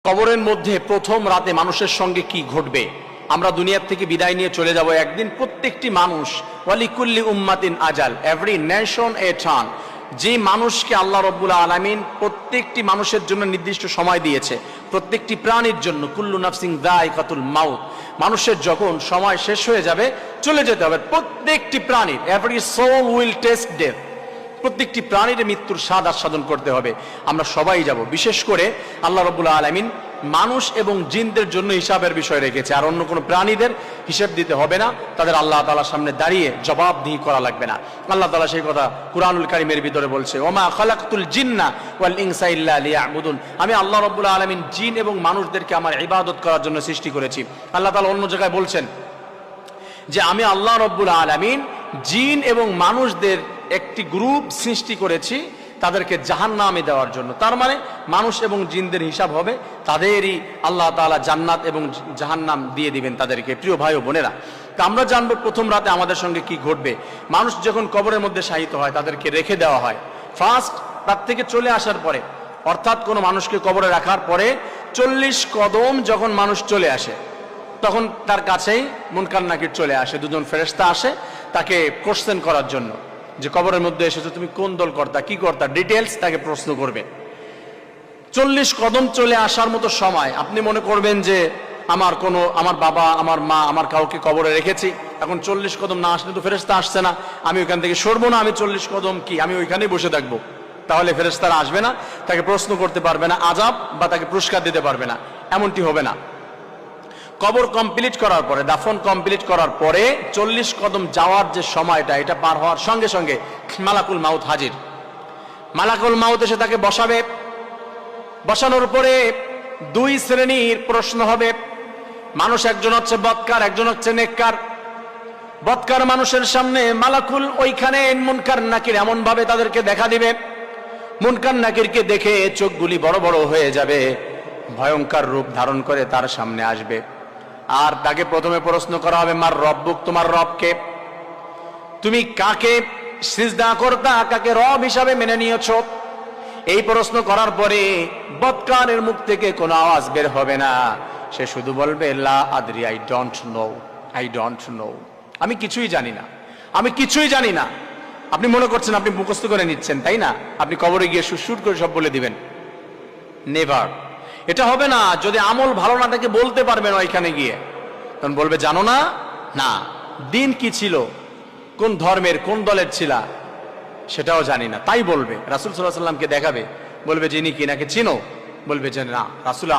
কবরের মধ্যে প্রথম রাতে মানুষের সঙ্গে কি ঘটবে? আমরা দুনিয়ার থেকে বিদায় নিয়ে চলে যাব একদিন। প্রত্যেকটি মানুষ, ওয়ালিকুল্লি উম্মাতিন আজাল, এভরি নেশন এ টার্ন, যে মানুষকে আল্লাহ রাব্বুল আলামিন প্রত্যেকটি মানুষের জন্য নির্দিষ্ট সময় দিয়েছে, প্রত্যেকটি প্রাণীর জন্য, কুল্লু নাফসিন যায়কাতুল মাউত, মানুষের যখন সময় শেষ হয়ে যাবে চলে যেতে হবে। প্রত্যেকটি প্রাণীর, every soul will taste death, প্রত্যেকটি প্রাণীর মৃত্যুর স্বাদ আস্বাদন করতে হবে। আমরা সবাই যাব। বিশেষ করে আল্লাহ রাব্বুল আলামিন মানুষ এবং জিনদের জন্য হিসাবের বিষয় রেখেছে, আর অন্য কোনো প্রাণীদের হিসাব দিতে হবে না, তাদের আল্লাহ তাআলার সামনে দাঁড়িয়ে জবাবদিহি করা লাগবে না। আল্লাহ তাআলা সেই কথা কুরআনুল কারীমের ভিতরে বলছে, ওমা খালাকতুল জিন্না ওয়াল ইনসা ইল্লা লিয়াবুদুন, আমি আল্লাহ রাব্বুল আলামিন জিন এবং মানুষদেরকে আমার ইবাদত করার জন্য সৃষ্টি করেছি। আল্লাহ তাআলা অন্য জায়গায় বলছেন যে আমি আল্লাহ রাব্বুল আলামিন জিন এবং মানুষদের একটি গ্রুপ সৃষ্টি করেছি তাদেরকে জাহান্নামে দেওয়ার জন্য। তার মানে মানুষ এবং জিনদের হিসাব হবে, তাদেরই আল্লাহ তাআলা জান্নাত এবং জাহান্নাম দিয়ে দিবেন তাদেরকে। প্রিয় ভাই ও বোনেরা, তা আমরা জানবো প্রথম রাতে আমাদের সঙ্গে কি ঘটবে। মানুষ যখন কবরের মধ্যে শায়িত হয় তাদেরকে রেখে দেওয়া হয়। ফার্স্ট তার থেকে চলে আসার পরে, অর্থাৎ কোনো মানুষকে কবরে রাখার পরে 40 কদম যখন মানুষ চলে আসে তখন তার কাছেই মুনকার নাকির চলে আসে, দুজন ফেরেশতা আসে তাকে কোশ্চেন করার জন্য, যে কবরের মধ্যে এসেছো তুমি কোন দল কর্তা, কি কর্তা, ডিটেলস তাকে প্রশ্ন করবে। 40 কদম চলে আসার মতো সময় আপনি মনে করবেন যে আমার বাবা, আমার মা, আমার কাউকে কবরে রেখেছি, এখন 40 কদম না আসলে তো ফেরেশতা আসছে না, আমি ওইখান থেকে সরবো না, আমি 40 কদম কি আমি ওইখানেই বসে থাকবো, তাহলে ফেরেশতারা আসবে না, তাকে প্রশ্ন করতে পারবে না আযাব বা তাকে পুরস্কার দিতে পারবে না, এমনটি হবে না। কবর কমপ্লিট করার পরে, দাফন কমপ্লিট করার পরে 40 কদম যাওয়ার যে সময়টা, এটা পার হওয়ার সঙ্গে সঙ্গে মালাকুল মাউত হাজির। মালাকুল মাউত এসে তাকে বসাবে। বসানোর পরে 2 শ্রেণীর প্রশ্ন হবে। মানুষ একজন হচ্ছে বদকার, একজন হচ্ছে নেককার। বদকার মানুষের সামনে মালাকুল ওইখানে মুনকার নাকির এমন ভাবে তাদেরকে দেখা দিবে, মুনকার নাকিরকে দেখে চোখগুলি বড় বড় হয়ে যাবে, ভয়ঙ্কর রূপ ধারণ করে তার সামনে আসবে। আর তাকে প্রথমে প্রশ্ন করা হবে, মার রব্বুক, তোমার রবকে, তুমি কাকে সিজদা করতা, কাকে রব হিসাবে মেনে নিয়েছো? এই প্রশ্ন করার পরে বদকারের মুখ থেকে কোনো আওয়াজ বের হবে না, সে শুধু বলবে লা আদরি, I don't know, I don't know, আমি কিছুই জানি না, আমি কিছুই জানি না। আপনি মনে করছেন আপনি মুখস্থ করে নিচ্ছেন, তাই না? আপনি কবরে গিয়ে সুর করে সব বলে দিবেন, নেভার। এটা হবে না। যদি আমল ভালো না থাকে বলতে পারবেন ওইখানে গিয়ে, তখন বলবে জানো না, না দিন কি ছিল, কোন ধর্মের কোন দলের ছিলা সেটাও জানি না, তাই বলবে। রাসূল সাল্লাল্লাহু আলাইহি ওয়াসাল্লামকে দেখাবে, বলবে যিনি কি নাকি চিনো, বলবে যে না, রাসূলের